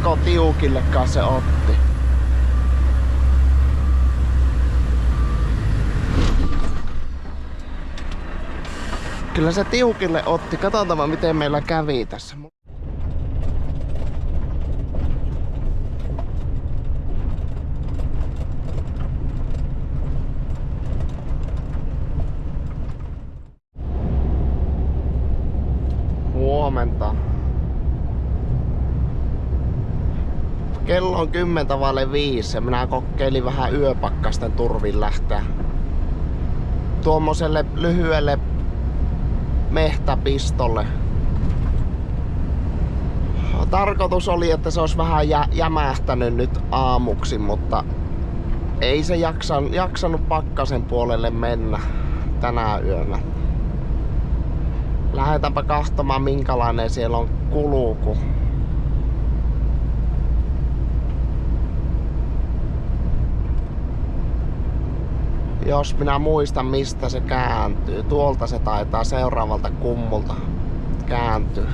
melko tiukillekaan se otti. Kyllä se tiukille otti. Katsotaan miten meillä kävi tässä. Huomenta. Kello on 10:05 ja minä kokeilin vähän yöpakkasten turvin lähteä tuommoiselle lyhyelle mehtäpistolle. Tarkoitus oli, että se olisi vähän jämähtänyt nyt aamuksi, mutta ei se jaksanut pakkasen puolelle mennä tänä yönä. Lähdetäänpä kahtomaan minkälainen siellä on kulku. Jos minä muistan mistä se kääntyy. Tuolta se taitaa seuraavalta kummulta kääntyä.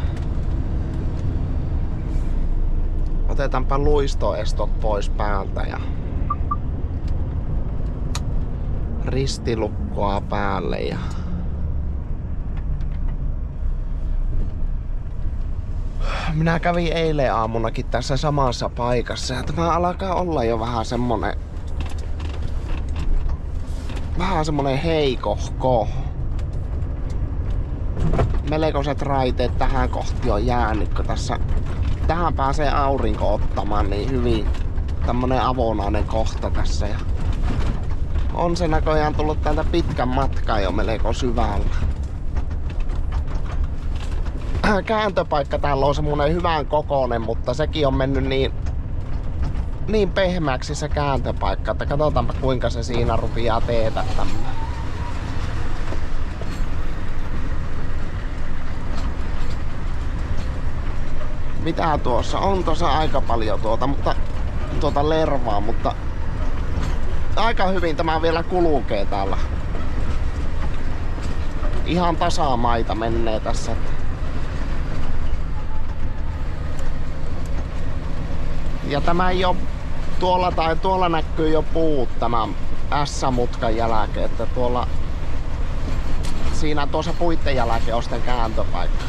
Otetaanpa luistoestot pois päältä ja ristilukkoa päälle ja minä kävin eilen aamunakin tässä samassa paikassa ja tämä alkaa olla jo vähän semmonen heikohko. Melkoiset raiteet tähän kohti on jäänyt, kun tähän pääsee aurinko ottamaan niin hyvin tämmönen avonainen kohta tässä. Ja on se näköjään tullut täältä pitkän matkan jo melko syvällä. Kääntöpaikka täällä on semmonen hyvän kokoinen, mutta sekin on mennyt niin pehmeäksi se kääntöpaikka, että katsotaanpa kuinka se siinä rupeaa teetättämään. Mitä tuossa? On tuossa aika paljon tuota lervaa, mutta aika hyvin tämä vielä kulkee täällä. Ihan tasamaita menee tässä. Ja tämä ei oo tuolla näkyy jo puut tämän S-mutkan jälkeen, että tuossa puitten jälkeen on sitten kääntöpaikka.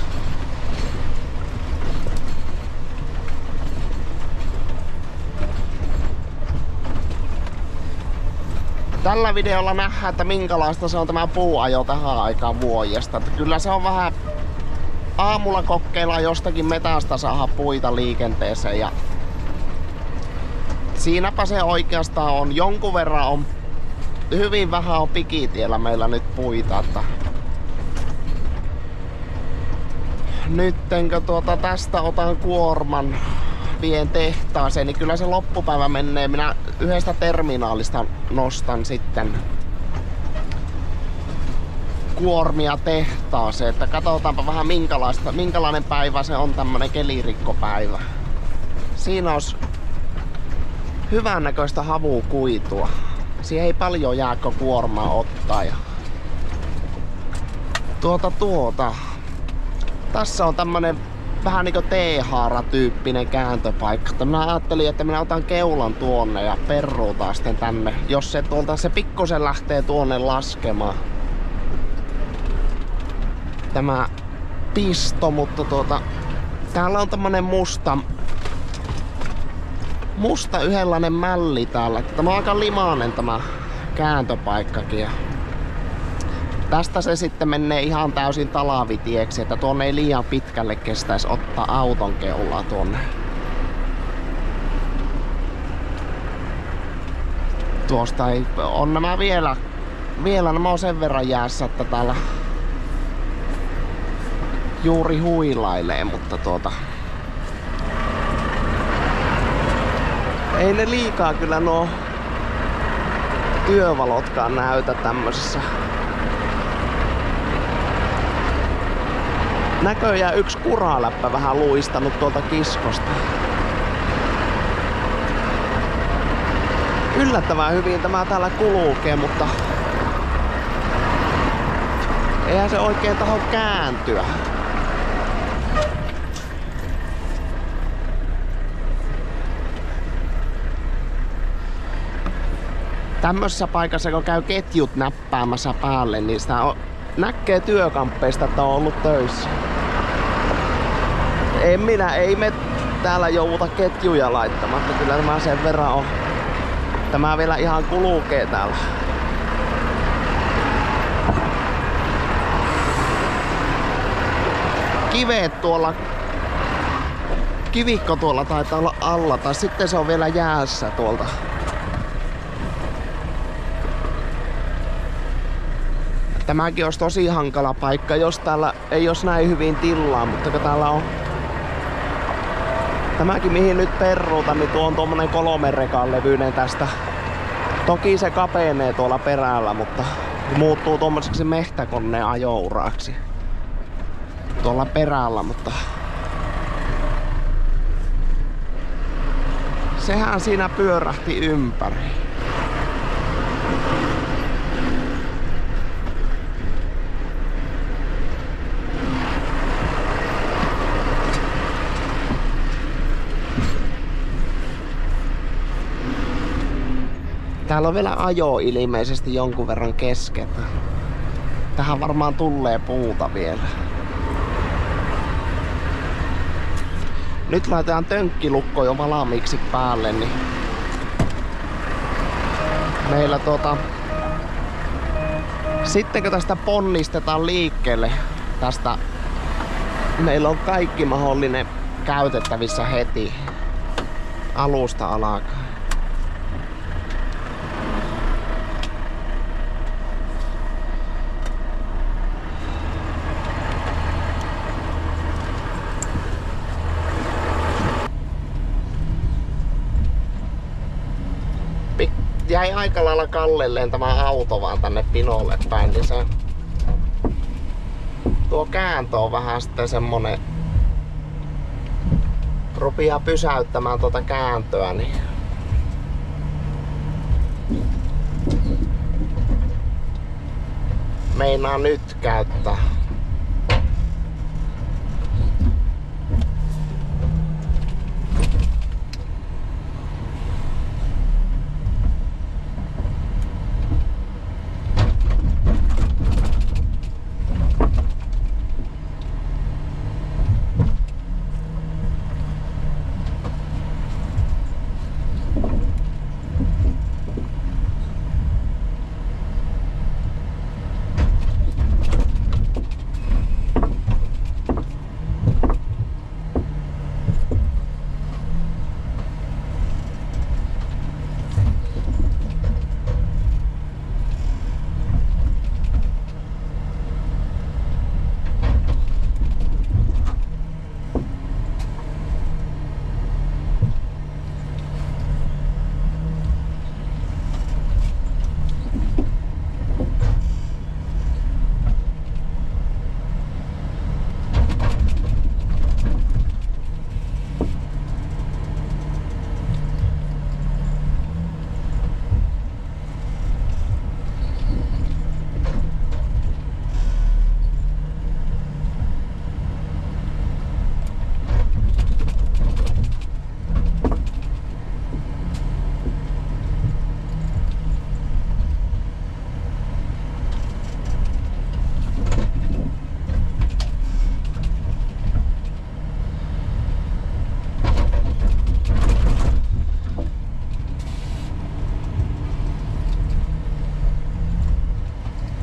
Tällä videolla nähdään, että minkälaista se on tämä puuajo tähän aikaan vuodesta. Että kyllä se on vähän aamulla kokeillaan jostakin metästä saada puita liikenteeseen ja siinäpä se oikeastaan on. Jonkun verran on, hyvin vähän on pikitiellä meillä nyt puita. Että nyttenkö tästä otan kuorman, vien tehtaaseen, niin kyllä se loppupäivä menee. Minä yhdestä terminaalista nostan sitten kuormia tehtaaseen. Että katsotaanpa vähän minkälainen päivä se on, tämmönen kelirikkopäivä. Siinä olisi hyvän näköistä havukuitua. Siihen ei paljon jääkö kuormaa ottaa. Ja tässä on tämmönen vähän niinku T-haara-tyyppinen kääntöpaikka. Minä ajattelin, että minä otan keulan tuonne ja peruutaan sitten tänne, jos se pikkusen lähtee tuonne laskemaan. Tämä pisto, mutta täällä on tämmönen musta yhdenlainen mälli täällä. Tämä on aika limainen tämä kääntöpaikkakin. Tästä se sitten menee ihan täysin talavitieksi, että tuonne ei liian pitkälle kestäisi ottaa auton keulaa tuonne. Tuosta ei, on nämä vielä nämä on sen verran jäässä, että täällä juuri huilailee, mutta ei ne liikaa kyllä nuo työvalotkaan näytä tämmöisessä. Näköjään yksi kuraläppä vähän luistanut tuolta kiskosta. Yllättävän hyvin tämä täällä kulkee, mutta eihän se oikein taho kääntyä. Tämmössä paikassa kun käy ketjut näppäämässä päälle, niin sitä näkee työkamppeista, että on ollut töissä. Ei me täällä jouduta ketjuja laittamatta, kyllä tämä sen verran on. Tämä vielä ihan kulkee täällä. Kiveet tuolla, kivikko tuolla taitaa olla alla, tai sitten se on vielä jäässä tuolta. Tämäkin olisi tosi hankala paikka, jos täällä ei olisi näin hyvin tilaa, mutta kun täällä on tämäkin mihin nyt perruutan, niin tuo on tuommoinen 3 rekan levyinen tästä. Toki se kapenee tuolla perällä, mutta muuttuu tuommoiseksi mehtäkoneen ajouraaksi tuolla perällä, mutta sehän siinä pyörähti ympäri. Täällä on vielä ajo ilmeisesti jonkun verran kesken. Tähän varmaan tulee puuta vielä. Nyt laitetaan tönkkilukko jo valmiiksi päälle, niin meillä sitten kun tästä ponnistetaan liikkeelle, tästä meillä on kaikki mahdollinen käytettävissä heti alusta alkaen. Jäi aika lailla kallelleen tämä auto vaan tänne pinolle päin, niin se tuo kääntö on vähän sitten semmonen, rupeaa pysäyttämään tuota kääntöä, niin meinaa nyt käyttää.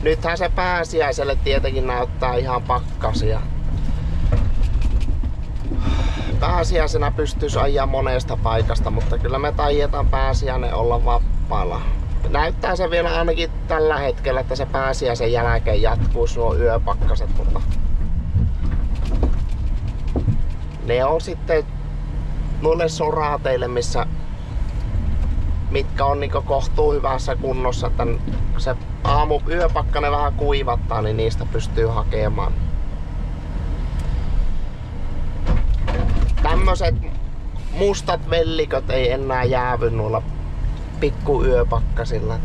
Nythän se pääsiäiselle tietenkin näyttää ihan pakkasia. Pääsiäisenä pystyisi ajaa monesta paikasta, mutta kyllä me taietaan pääsiäinen olla vapaalla. Näyttää se vielä ainakin tällä hetkellä, että se pääsiäisen jälkeen jatkuisi nuo yöpakkaset, mutta ne on sitten noille soraateille, mitkä on niinku kohtuu hyvässä kunnossa, että se yöpakkanen vähän kuivattaa, niin niistä pystyy hakemaan. Tämmöset mustat velliköt ei enää jäävy noilla pikku yöpakkasilla.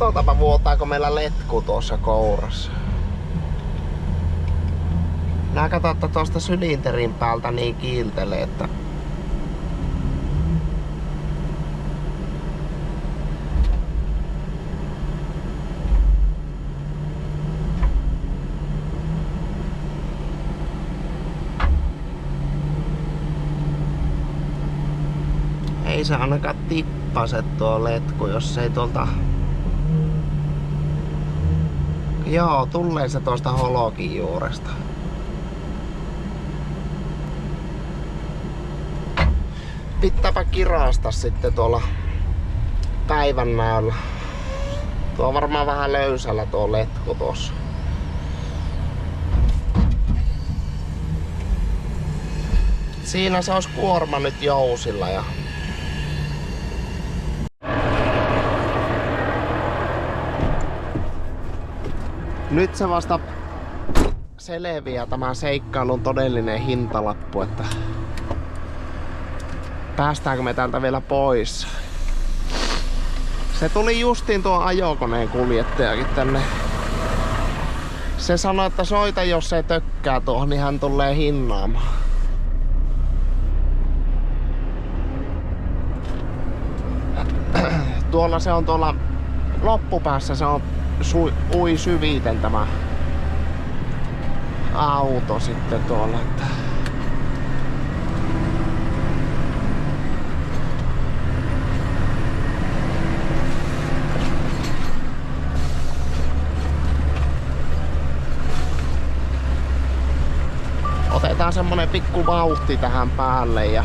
Katsotaanpa vuotaako meillä letku tuossa kourassa. Nää katsotaan, että tuosta sylinterin päältä niin kiiltelee, että ei se ainakaan tippase tuo letku, jos ei tuolta... Joo, tulee se tuosta holokin juuresta. Pitääpä kirasta sitten tuolla päivän näöllä. Tuo on varmaan vähän löysällä tuo letku tuossa. Siinä se olisi kuorma nyt jousilla ja... Nyt se vasta selviää tämä seikkailun todellinen hintalappu, että päästäänkö me täältä vielä pois. Se tuli justiin tuo ajokoneen kuljettajakin tänne. Se sanoi, että soita jos se tökkää tuohon, niin hän tulee hinnaamaan. Tuolla se on tuolla loppupäässä, se on ui syviten tämä auto sitten tuolla. Että otetaan semmonen pikku vauhti tähän päälle ja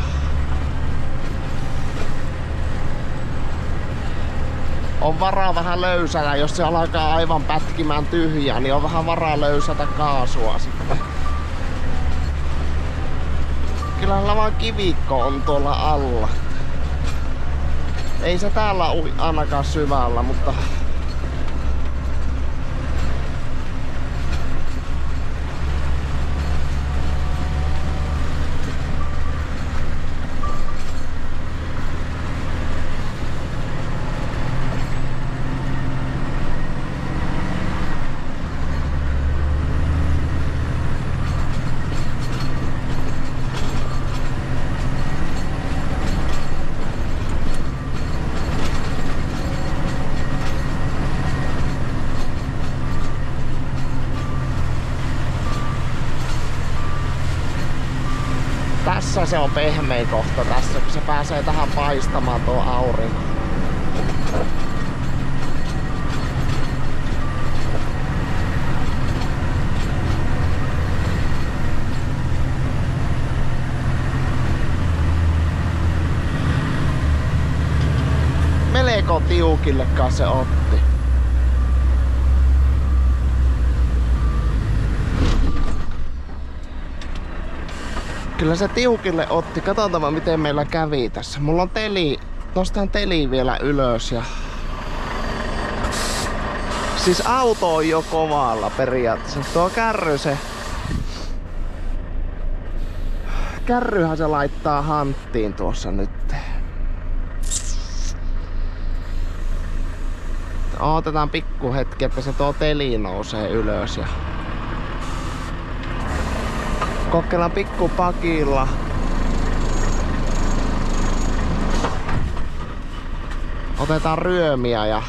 on varaa vähän löysätä, jos se alkaa aivan pätkimään tyhjää, niin on vähän varaa löysätä kaasua sitten. Kyllähän vaan kivikko on tuolla alla. Ei se täällä ui ainakaan syvällä, mutta tässä se on pehmein kohta tässä, kun se pääsee tähän paistamaan tuo aurinko. Melko tiukillekaan se otti. Kyllä se tiukille otti. Katsotaan miten meillä kävi tässä. Mulla on teli. Nostan teli vielä ylös ja... Siis auto on jo kovalla periaatteessa. Tuo kärry se... Kärryhän se laittaa hanttiin tuossa nyt. Otetaan pikku hetki, että se tuo teli nousee ylös ja... Kokeillaan pikku pakilla. Otetaan ryömiä ja...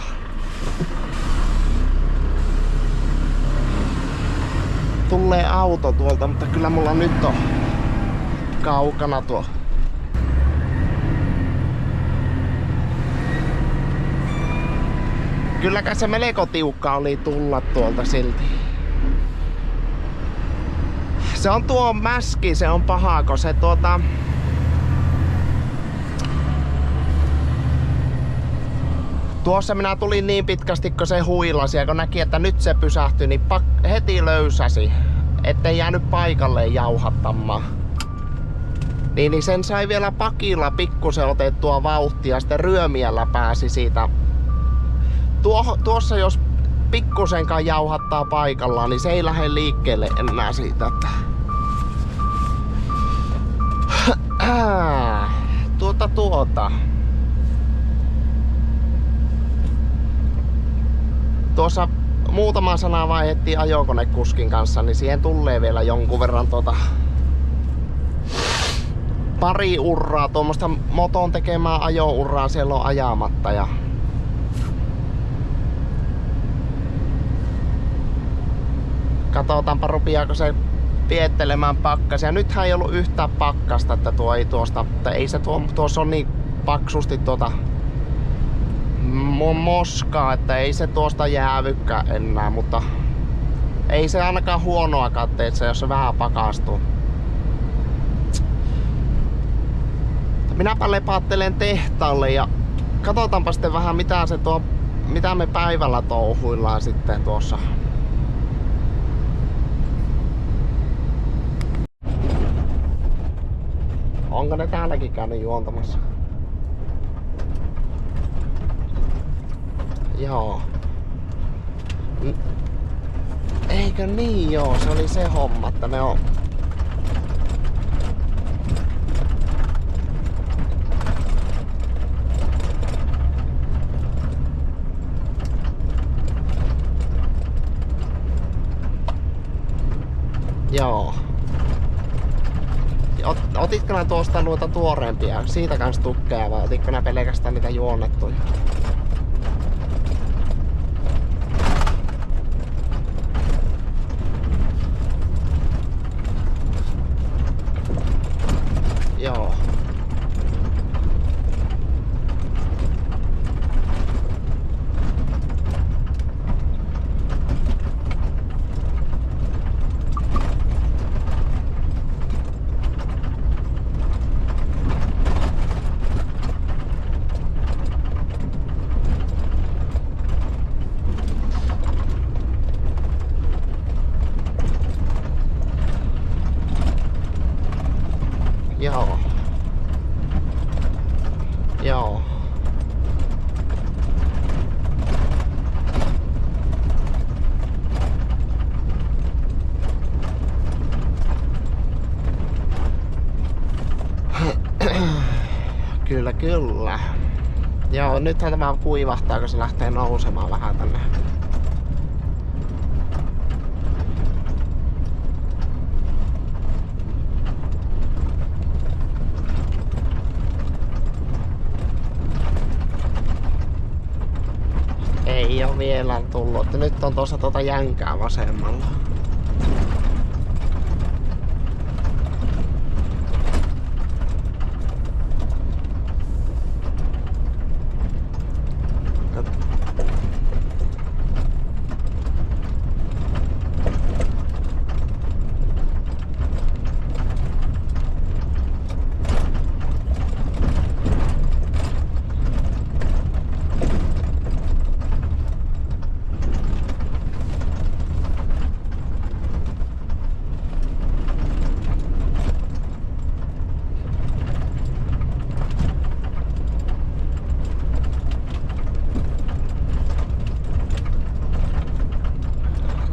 Tulee auto tuolta, mutta kyllä mulla nyt on kaukana tuo. Kylläkään se melko tiukka oli tulla tuolta silti. Se on tuo mäski, se on paha, kun se Tuossa minä tulin niin pitkästi, kun se huilasi ja kun näki, että nyt se pysähtyi, niin heti löysäsi, ettei jäänyt paikalle jauhattamaan. Niin sen sai vielä pakilla pikkusen otettua vauhtia ja sitten ryömiällä pääsi siitä. Tuossa jos pikkusenkaan jauhattaa paikallaan, niin se ei lähde liikkeelle enää siitä. Että... Tuossa muutama sana vaihdettiin ajokonekuskin kanssa, niin siihen tulee vielä jonkun verran pari urraa, tuommoista moton tekemää ajourraa siellä on ajamatta ja katsotaanpa rupiaako se viettelemään pakkasia. Nythän ei ollut yhtään pakkasta, että tuo ei tuosta, että ei se tuossa on niin paksusti moskaa, että ei se tuosta jäävykään enää, mutta ei se ainakaan huonoa katteessa, jos se vähän pakastuu. Minäpä lepattelen tehtaalle ja katsotaanpa sitten vähän mitä me päivällä touhuillaan sitten tuossa. Onko ne täälläkin käynyt juontamassa? Joo. Eikö niin joo, se oli se homma, että ne on. Joo. Otitko nää tuosta noita tuoreempia? Siitä kans tukkeja vai otitko nää pelkästään niitä juonnettuja? Joo. Joo. Joo. Kyllä, kyllä. Joo, nythän tämä kuivahtaa, kun se lähtee nousemaan vähän tänne. Ei oo vielä tullut, että nyt on tuossa jänkää vasemmalla.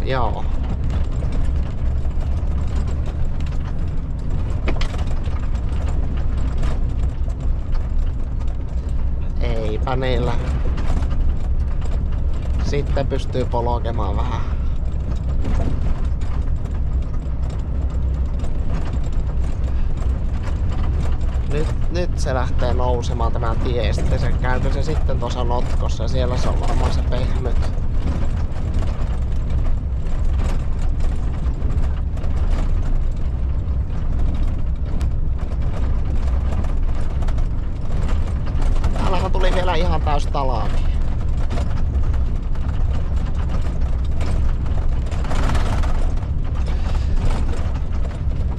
Joo. Eipä niillä. Sitten pystyy polkemaan vähän. Nyt se lähtee nousemaan tämä tie. Sitten se käykö se sitten tuossa notkossa ja siellä se on varmaan se pehmyt. Tuli vielä ihan täys talaavi.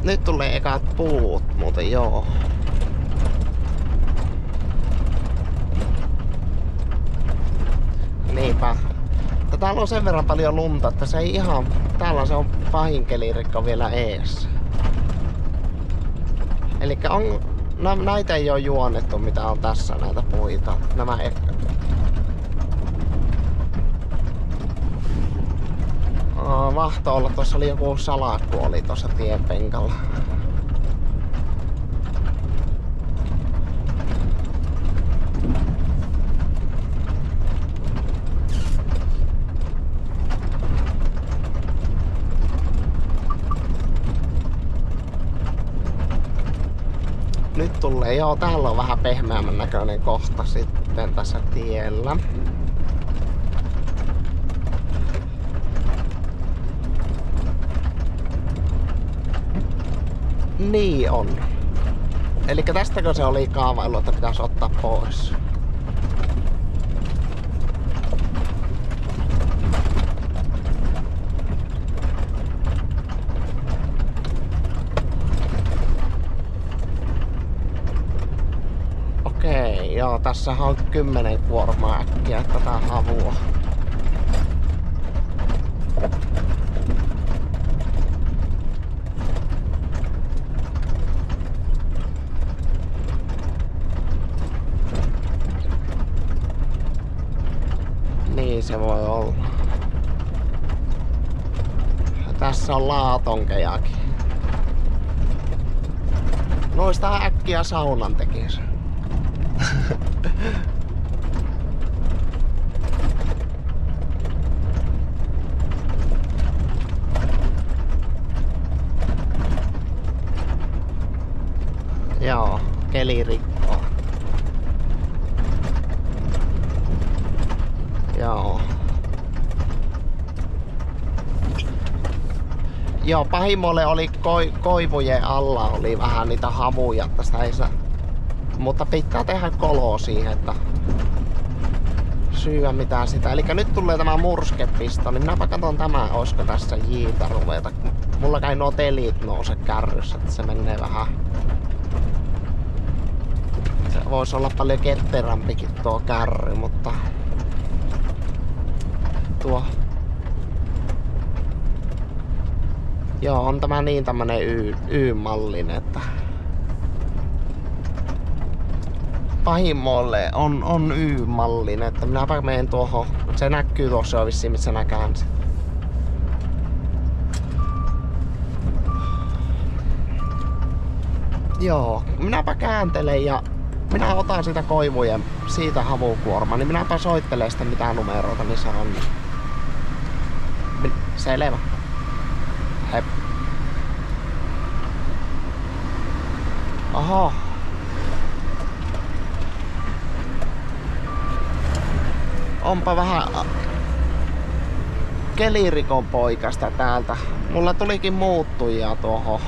Nyt tulee ekat puut muuten, joo. Niinpä. Täällä on sen verran paljon lunta, että se ei ihan. Täällä se on pahin kelirikko vielä ees. Elikkä on. Näitä ei oo juonnettu, mitä on tässä, näitä puita. Nämä mahtoi olla, tuossa oli joku salakku oli tuossa tienpenkalla. Nyt tulee, joo, täällä on vähän pehmeämmän näköinen kohta sitten tässä tiellä. Niin on. Elikkä tästäkö se oli kaavailu, että pitäisi ottaa pois? Okei, joo, tässä on 10 kuormaa äkkiä tätä havua. Niin se voi olla. Tässä on laatonkejakin. Noista äkkiä saunan tekis. Joo, kelirikko. Joo. Joo, pahimmolle oli koivujen alla oli vähän niitä havuja tästä ei saa. Mutta pitää tehdä koloa siihen, että syyä mitään sitä. Eli nyt tulee tämä murskepisto, niin minäpä katson tämä, olisiko tässä jiitä ruveta. Mulla kai nuo telit nouse kärryssä, että se menee vähän. Se voisi olla paljon ketterämpikin tuo kärry, mutta tuo. Joo, on tämä niin tämmönen Y-mallinen, että pahimmolle on Y-mallinen, että minäpä menen tuohon. Se näkyy tuossa vissiin, missä mä käänsin. Joo, minäpä kääntelen ja minä otan sitä koivujen siitä havukuorma, niin minäpä soittelen sitä mitä numeroita niissä on. Selvä. Hep. Oho. Onpa vähän kelirikon poikasta täältä. Mulla tulikin muuttujia tuohon.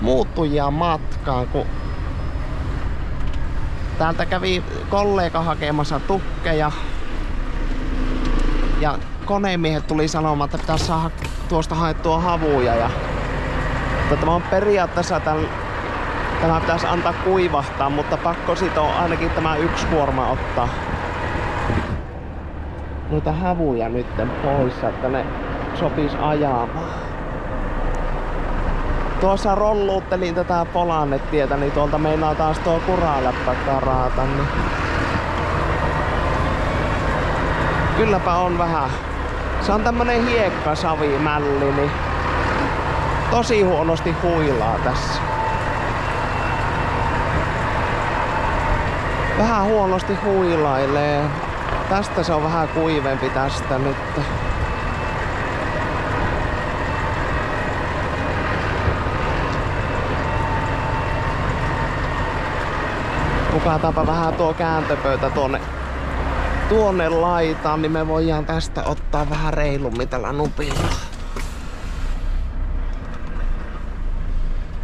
Muuttujia matkaan, kun täältä kävi kollega hakemassa tukkeja. Ja konemiehet tuli sanomaan, että pitäisi saada tuosta haettua havuja. Ja tämä on periaatteessa tämä pitäisi antaa kuivahtaa, mutta pakko sit on ainakin tämä yksi kuorma ottaa noita havuja nytten pois, että ne sopis ajamaan. Tuossa rolluuttelin tätä polannetietä, niin tuolta meinaa taas tuo kuraläppä karata. Niin kylläpä on vähän. Se on tämmönen hiekkasavimälli, niin tosi huonosti huilaa tässä. Vähän huonosti huilailee. Tästä se on vähän kuivempi tästä nyt. Mukataanpa vähän tuo kääntöpöytä tuonne laitaan, niin me voidaan tästä ottaa vähän reilummin tällä nupilla.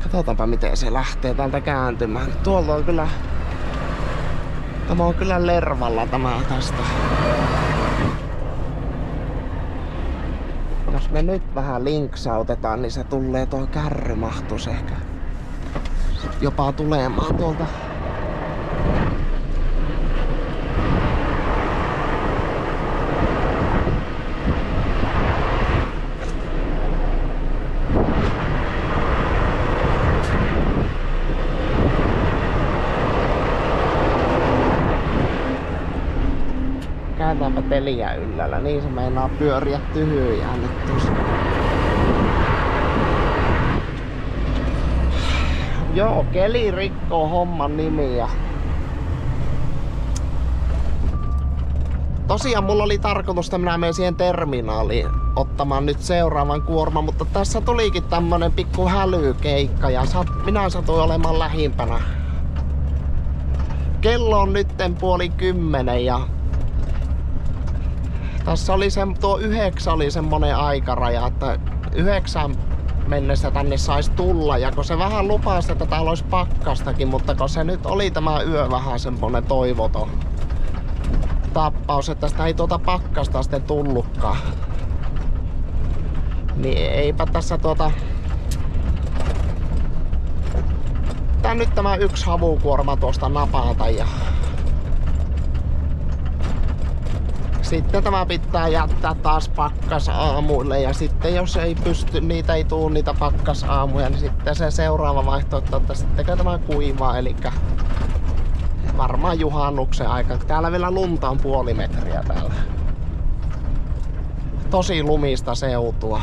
Katsotaanpa miten se lähtee täältä kääntymään. Tuolta on kyllä. Tämä on kyllä lervalla tämä tästä. Jos me nyt vähän linksautetaan, niin se tulee tuo kärrymahtus ehkä jopa tulemaan tuolta. Kääntäänpä teliä yllällä, niin se meinaa pyöriä tyhjään nyt tuossa. Joo, kelirikko on homman nimi ja tosiaan mulla oli tarkoitus, että minä menen siihen terminaaliin ottamaan nyt seuraavan kuorman, mutta tässä tulikin tämmönen pikku hälykeikka ja minä satuin olemaan lähimpänä. Kello on nytten 9:30 ja tässä oli tuo 9 oli semmonen aikaraja, että 9 mennessä tänne sais tulla, ja kun se vähän lupasi, että täällä olisi pakkastakin, mutta kun se nyt oli tämä yö vähän semmonen toivoton tappaus, että sitä ei tuota pakkasta sitten tullutkaan, niin eipä tässä tää nyt tämä yksi havukuorma tuosta napata ja sitten tämä pitää jättää taas pakkasaamuille, ja sitten jos ei pysty, niitä ei tuu niitä pakkasaamuja, niin sitten se seuraava vaihtoehto, että sittenkö tämä kuivaa, eli varmaan juhannuksen aikana. Täällä vielä lunta on 0,5 metriä täällä. Tosi lumista seutua.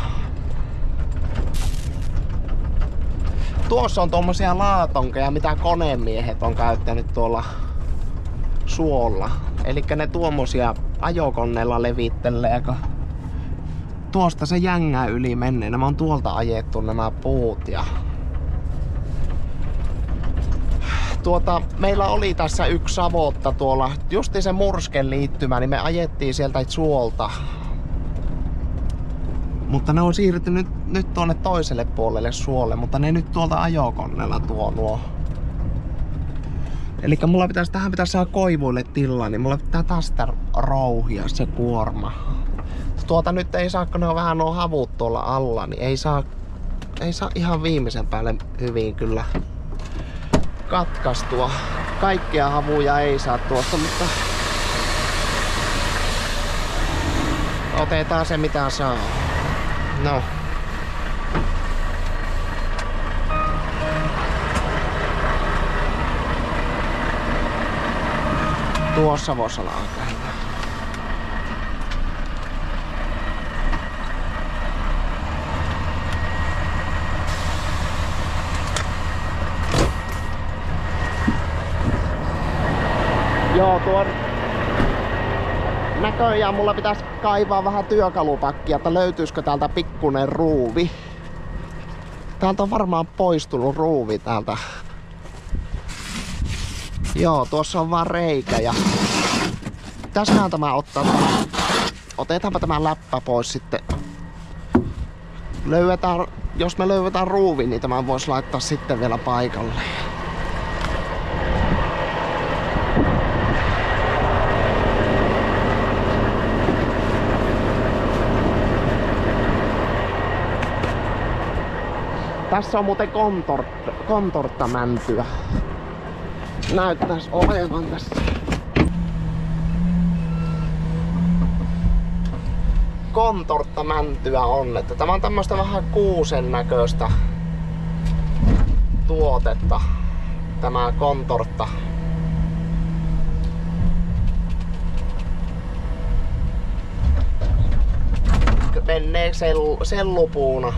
Tuossa on tommosia laatonkeja, mitä konemiehet on käyttänyt tuolla suolla. Elikkä ne tuommoisia ajokoneella levittelee, kun tuosta se jängä yli menee. Nämä on tuolta ajettu nämä puut ja meillä oli tässä yksi savotta tuolla, justi se Mursken liittymä, niin me ajettiin sieltä suolta. Mutta ne on siirtynyt nyt tuonne toiselle puolelle suolle, mutta ne nyt tuolta ajokoneella tuo nuo. Elikkä tähän pitäisi saada koivuille tilaa, niin mulla pitää tästä rouhia se kuorma. Nyt ei saa, kun ne on vähän nuo havut tuolla alla, niin ei saa ihan viimeisen päälle hyvin kyllä katkaistua. Kaikkia havuja ei saa tuosta, mutta otetaan se mitä saa. No. Tuossa voisi olla aika hyvä. Joo, tuon näköjään mulla pitäisi kaivaa vähän työkalupakkia, että löytyisikö täältä pikkunen ruuvi. Täältä on varmaan poistunut ruuvi täältä. Joo, tuossa on vaan reikä ja tässähän tämä ottaa. Otetaanpa tämä läppä pois sitten. Jos me löydetään ruuvi, niin tämä voisi laittaa sitten vielä paikalle. Tässä on muuten kontorttamäntyä. Näyttäis olevan tässä. Kontorttamäntyä on, että tämä on tämmöstä vähän kuusen näköistä tuotetta. Tämä kontortta. Menee sellupuuna.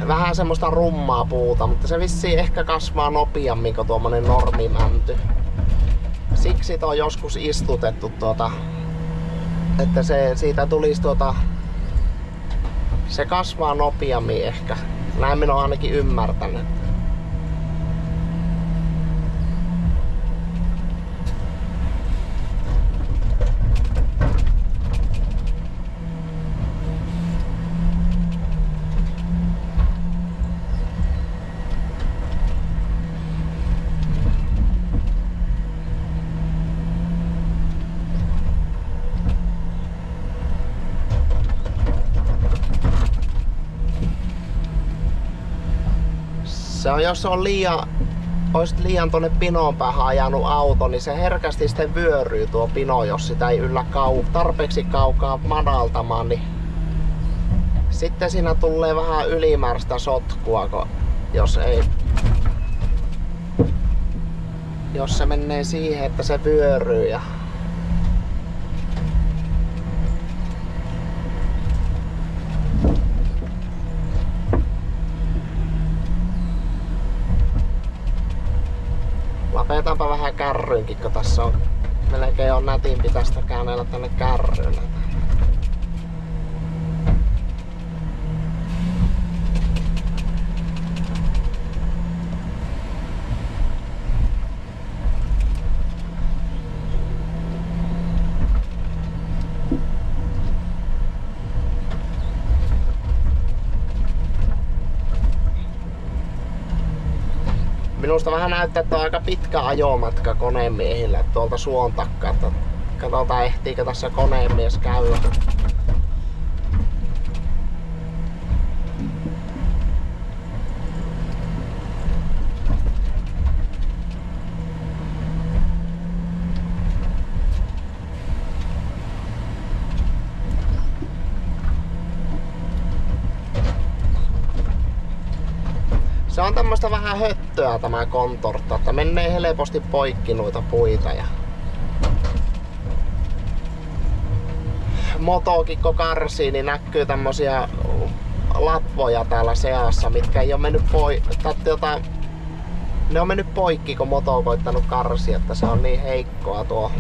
Vähän semmoista rummaa puuta, mutta se vissiin ehkä kasvaa nopeammin kuin tuommoinen normimänty. Siksi on joskus istutettu että siitä tulisi se kasvaa nopeammin ehkä. Näin minä olen ainakin ymmärtänyt. Se on, jos on olisit liian tonne pinon päähän ajanut auto, niin se herkästi sitten vyöryy tuo pino, jos sitä ei yllä tarpeeksi kaukaa madaltamaan, niin sitten siinä tulee vähän ylimääräistä sotkua, jos se menee siihen, että se vyöryy. Ajetaanpa vähän kärryynkin, kun tässä on melkein on nätimpi tästä käännellä tänne kärryyn. Minusta vähän näyttää, että on aika pitkä ajomatka konemiehillä tuolta suon takaa. Katsotaan ehtiikö tässä konemies käydä. Se on tämmöstä vähän höttöä tämä kontortta, että menee helposti poikki noita puita ja motokikko karsii, niin näkyy tämmösiä latvoja täällä seassa, mitkä ei oo mennyt ne on mennyt poikki, kun moto on koittanut karsia, että se on niin heikkoa tuo.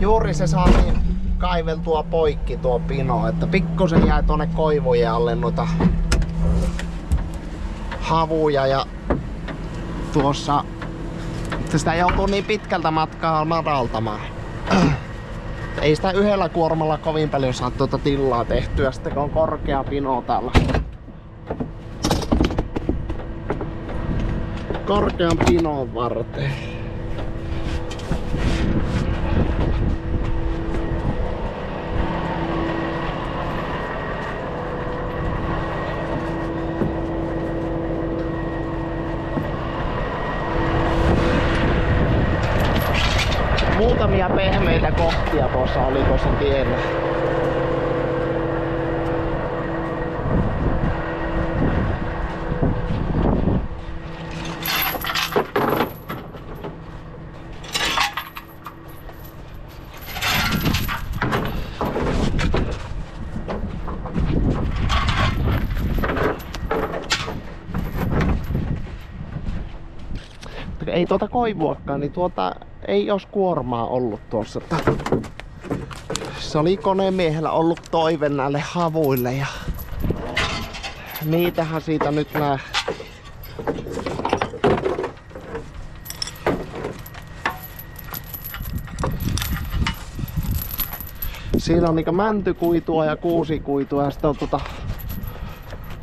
Juuri se saatiin kaiveltua poikki tuo pino, että pikkusen jäi tuonne koivujen alle noita havuja ja tuossa sitä joutuu niin pitkältä matkaa madaltamaan. Ei sitä yhdellä kuormalla kovin paljon saa tuota tilaa tehtyä, sitten kun on korkea pino täällä. Korkean pinon varten. Muutamia pehmeitä kohtia tuossa oli tuossa tiellä. Ei tuota koivuakaan, niin tuota ei olisi kuormaa ollut tuossa. Se oli konemiehellä ollut toive näille havuille ja niitähän siitä nyt lähtee. Siinä on niinku mäntykuitua ja kuusikuitua ja sitten on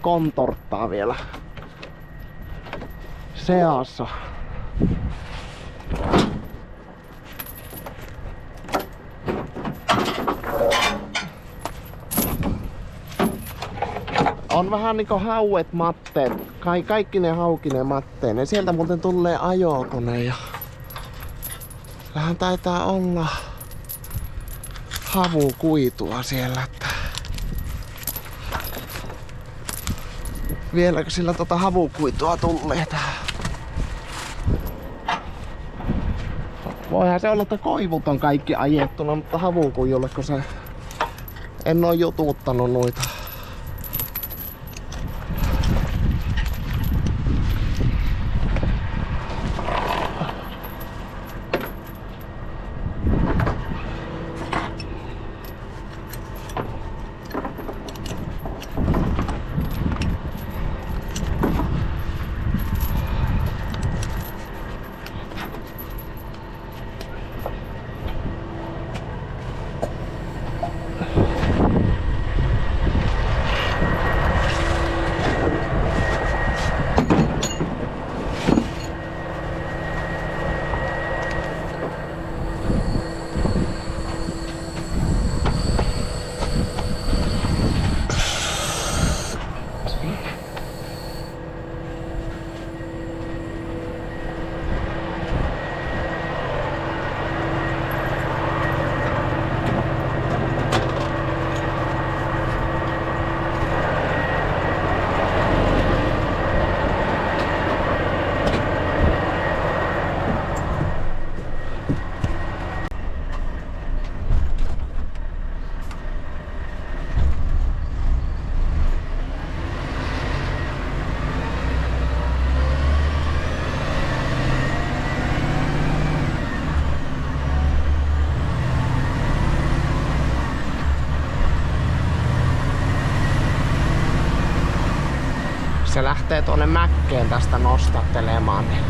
kontorttaa vielä seassa. On vähän niinku hauet matteet, kaikki ne haukinen matteen. Ja sieltä muuten tulee ajokone ja vähän taitaa olla havukuitua siellä. Että vieläkö sillä havukuitua tulee tähän? Voihan se olla, että koivut on kaikki ajettuna, mutta havukujulle, kun se... En oo jututtanut noita. Se lähtee tuonne mäkkeen tästä nostattelemaan. Niin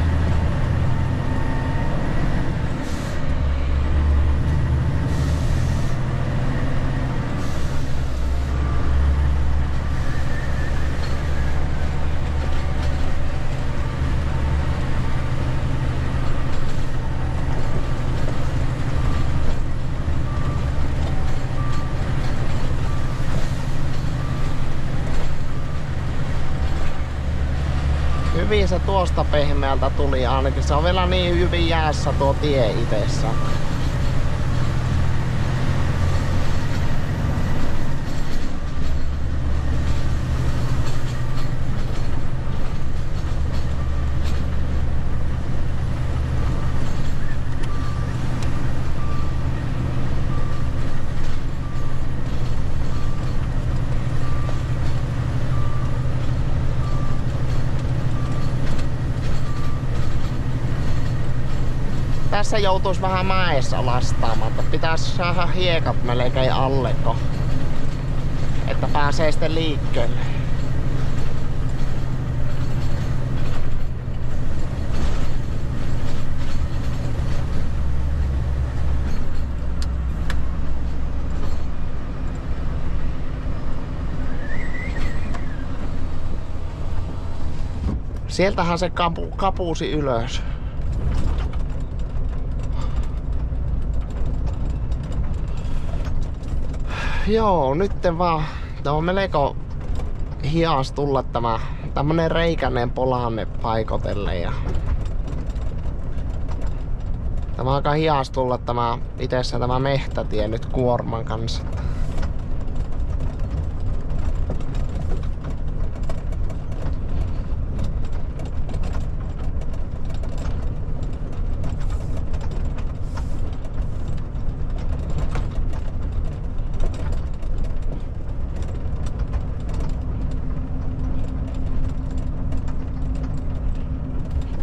hyvin se tuosta pehmeältä tuli ainakin. Se on vielä niin hyvin jäässä tuo tie itessä. Tässä joutuisi vähän mäessä lastaamaan, että pitäisi saada hiekat melkein alleko, että pääsee sitten liikkeelle. Sieltähän se kapusi ylös. Joo, nytten vaan. Tämä on melko hias tulla tämmönen reikäinen polanne paikotelle ja tämä on aika hias tulla itessä tämä mehtätie nyt kuorman kanssa.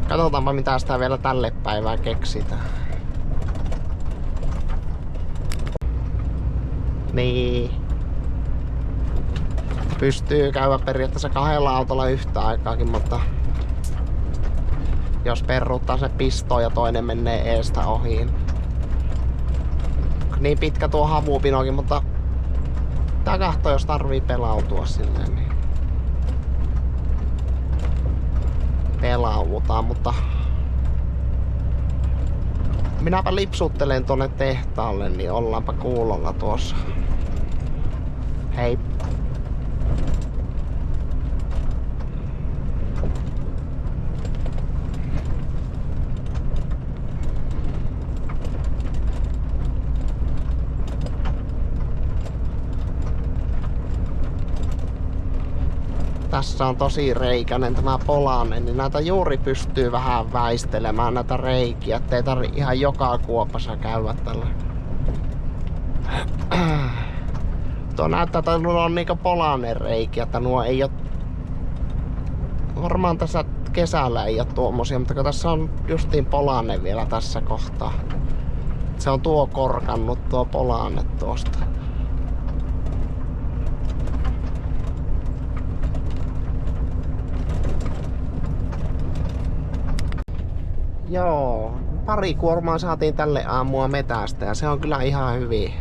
Katsotaanpa mitä sitä vielä tälle päivään keksitään. Niin. Pystyy käydä periaatteessa 2 autolla yhtä aikaakin, mutta jos perruuttaa se pisto ja toinen menee eestä ohi. Niin pitkä tuo havupinokin, mutta tää kahtoo jos tarvii pelautua silleen. Niin pelautaan, mutta minäpä lipsuttelen tonne tehtaalle, niin ollaanpa kuulolla tuossa. Hei! tässä on tosi reikäinen tämä polanen, niin näitä juuri pystyy vähän väistelemään näitä reikiä, ettei tarvi ihan joka kuopassa käydä tällä. Tuo näyttää, että nuo on niinku polanen reikiä, että nuo ei oo... Varmaan tässä kesällä ei oo tuommoisia, mutta kun tässä on justiin polanen vielä tässä kohtaa. Se on tuo korkannut tuo polanen tuosta. Joo, pari kuormaa saatiin tälle aamua metästä ja se on kyllä ihan hyvin.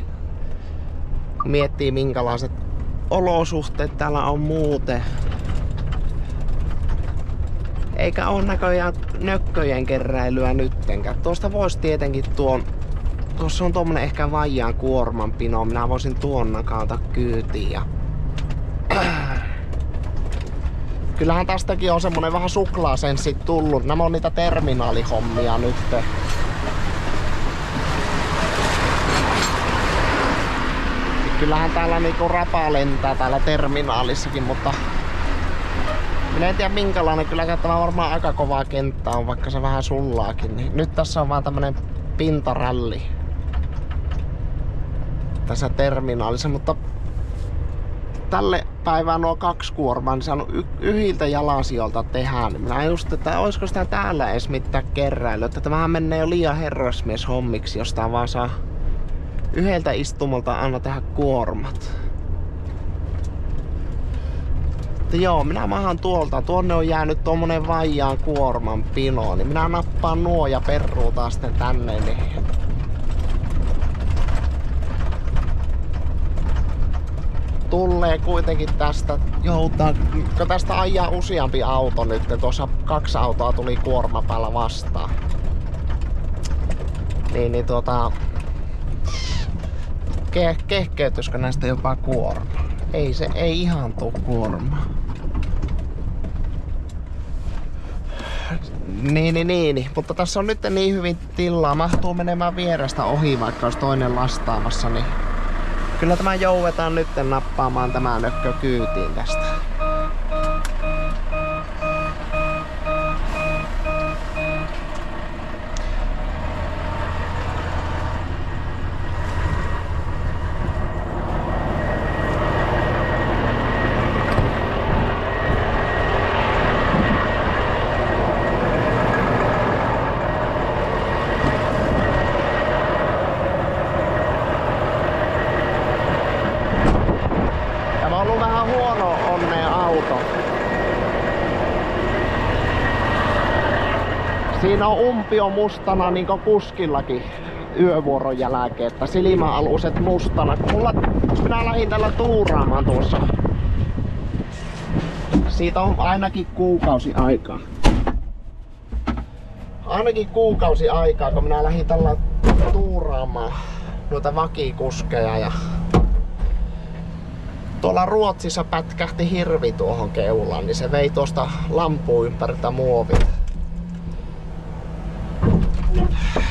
Miettii minkälaiset olosuhteet täällä on muuten. Eikä oo näköjään nökköjen keräilyä nyttenkään. Tuosta vois tietenkin tuossa on tommonen ehkä vaijaan kuormanpino. Minä voisin tuon nakata kyytiin ja... Kyllähän tästäkin on semmonen vähän suklaasenssi tullut. Nämä on niitä terminaalihommia nyt. Kyllähän täällä niinku rapa lentää täällä terminaalissakin, mutta... Minä en tiedä minkälainen, kyllä tämä varmaan aika kovaa kenttä on, vaikka se vähän sullaakin. Niin nyt tässä on vaan tämmönen pintarälli tässä terminaalissa, mutta tälle päivään nuo 2 kuormaa, niin saanut yhiltä jalasijoilta tehdä. Minä just, että olisiko sitä täällä edes mitään keräilyä, että tämähän menee jo liian herrasmies hommiksi, jos tää vaan saa yhdeltä istumalta aina tehdä kuormat. Joo, minä mahan tuolta. Tuonne on jäänyt tommonen vaijaan kuorman pino, niin minä nappaan nuo ja peruutaan sitten tänne. Niin... Tulee kuitenkin tästä, kun tästä ajaa useampi auto nyt, tuossa 2 autoa tuli kuorma päällä vastaan. Kehkeytyisikö näistä jopa kuorma? Ei se ei ihan tuu kuorma. Niin. Mutta tässä on nyt niin hyvin tilaa. Mahtuu menemään vierestä ohi, vaikka olisi toinen lastaamassa. Niin kyllä tämä jouvetaan nyt nappaamaan tämä nökkö kyytiin tästä. Siinä on umpio mustana niinku kuskillakin yövuoron jälkeen, että silmäaluset mustana. Minä lähdin tällä tuuraamaan tuossa. Siitä on ainakin kuukausi aikaa. Kun minä lähdin tällä tuuraamaan noita vakikuskeja ja tuolla Ruotsissa pätkähti hirvi tuohon keulaan, niin se vei tuosta lampuun ympäriltä muovit.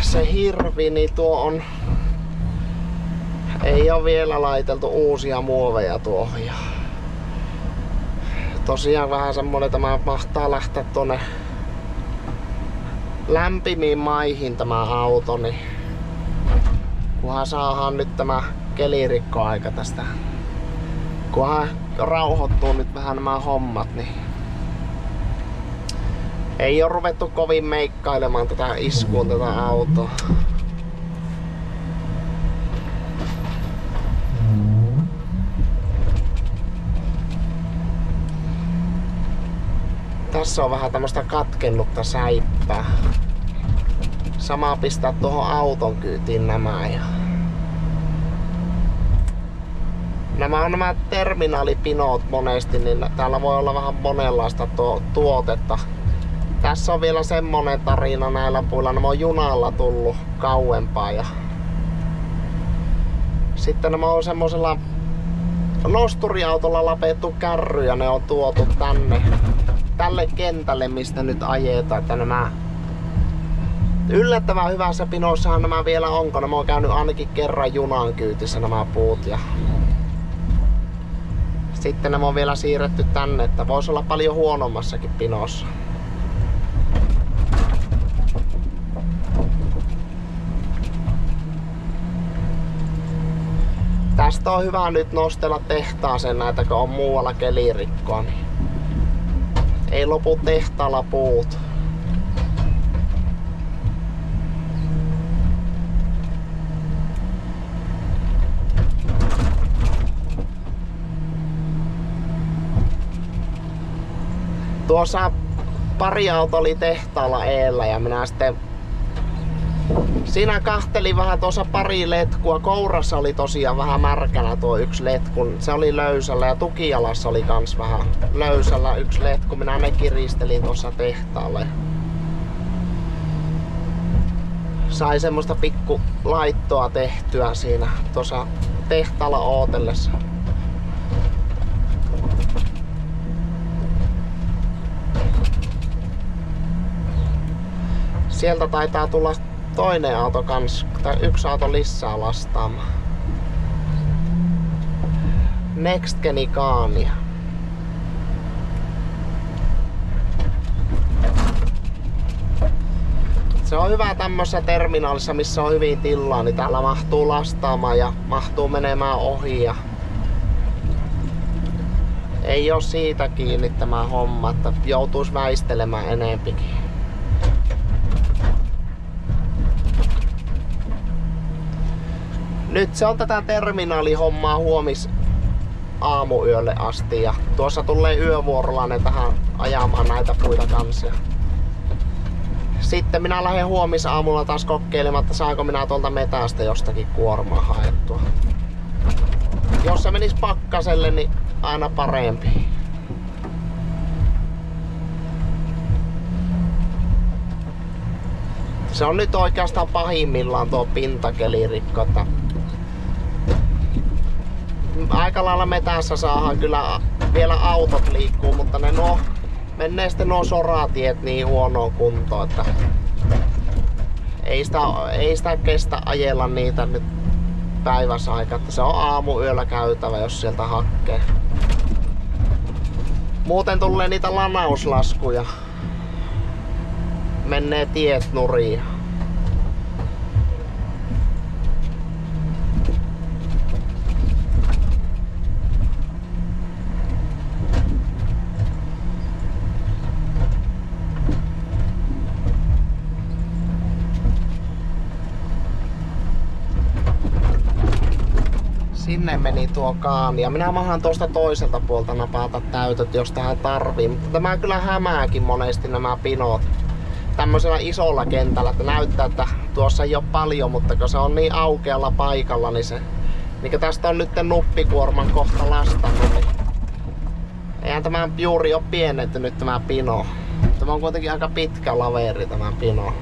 Se hirvi, niin tuo on... Ei ole vielä laiteltu uusia muoveja tuohon. Tosiaan vähän semmonen, tämä mahtaa lähteä tuonne lämpimiin maihin tämä auto, niin kunhan saadaan nyt tämä kelirikkoaika tästä. Kunhan rauhoittuu nyt vähän nämä hommat, niin ei ole ruvettu kovin meikkailemaan tätä iskuun tätä autoa. Tässä on vähän tämmöstä katkennutta säippää. Sama pistää tuohon auton kyytiin nämä. Nämä on nämä terminaalipinot monesti, niin täällä voi olla vähän monenlaista tuotetta. Tässä on vielä semmonen tarina näillä puilla, nämä on junalla tullut kauempaa ja sitten nämä on semmosella nosturiautolla lapettu kärry ja ne on tuotu tälle kentälle, mistä nyt ajetaan, että nämä yllättävän hyvässä pinossahan nämä vielä on, kun nämä on käynyt ainakin kerran junan kyytissä nämä puut ja Sitten nämä on vielä siirretty tänne, että voisi olla paljon huonommassakin pinossa. Tästä on hyvä nyt nostella tehtaaseen näitä, kun on muualla kelirikkoa, niin ei lopu tehtaalla puut. Tuossa pari auto oli tehtaalla eellä ja minä sitten siinä kahtelin vähän tuossa pari letkua. Kourassa oli tosiaan vähän märkänä tuo yksi letku. Se oli löysällä ja tukijalassa oli kans vähän löysällä yksi letku. Minä ne kiristelin tuossa tehtaalle. Sai semmoista pikku laittoa tehtyä siinä tuossa tehtaalla ootellessa. Sieltä taitaa tulla toinen auto kans, tai yksi auto lisää lastaamaan. Nextgeni Scania. Se on hyvä tämmössä terminaalissa, missä on hyvin tilaa, niin täällä mahtuu lastaamaan ja mahtuu menemään ohi. Ja ei oo siitä kiinni tämä homma, että joutuis väistelemään enempikin. Nyt se on tätä terminaalihommaa huomis aamuyölle asti ja tuossa tulee yövuorolainen tähän ajamaan näitä puita kanssa. Sitten minä lähden huomisaamulla taas kokeilemaan, että saanko minä tuolta metästä jostakin kuormaa haettua. Jos se menis pakkaselle, niin aina parempi. Se on nyt oikeastaan pahimmillaan tuo pintakelirikko. Aika lailla metässä saadaan kyllä vielä autot liikkuu, mutta ne menee sitten nuo soratiet niin huonoon kuntoon, että ei sitä kestä ajella niitä nyt päivässä aikaa, että se on aamuyöllä käytävä, jos sieltä hakkee. Muuten tulee niitä lanauslaskuja. Menee tiet nurin. Sinne meni tuo Scania. Minä mahan tuosta toiselta puolta napata täytöt, jos tähän tarvii. Mutta tämä kyllä hämääkin monesti nämä pinot tämmöisellä isolla kentällä, että näyttää, että tuossa ei ole paljon, mutta kun se on niin aukealla paikalla, niin se niin tästä on nyt nuppikuorman kohta lastannut, niin eihän tämä juuri ole pienentynyt tämä pino. Tämä on kuitenkin aika pitkä laveri tämä pino.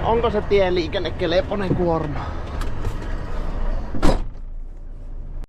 onko se tieliikenne keleponen kuorma?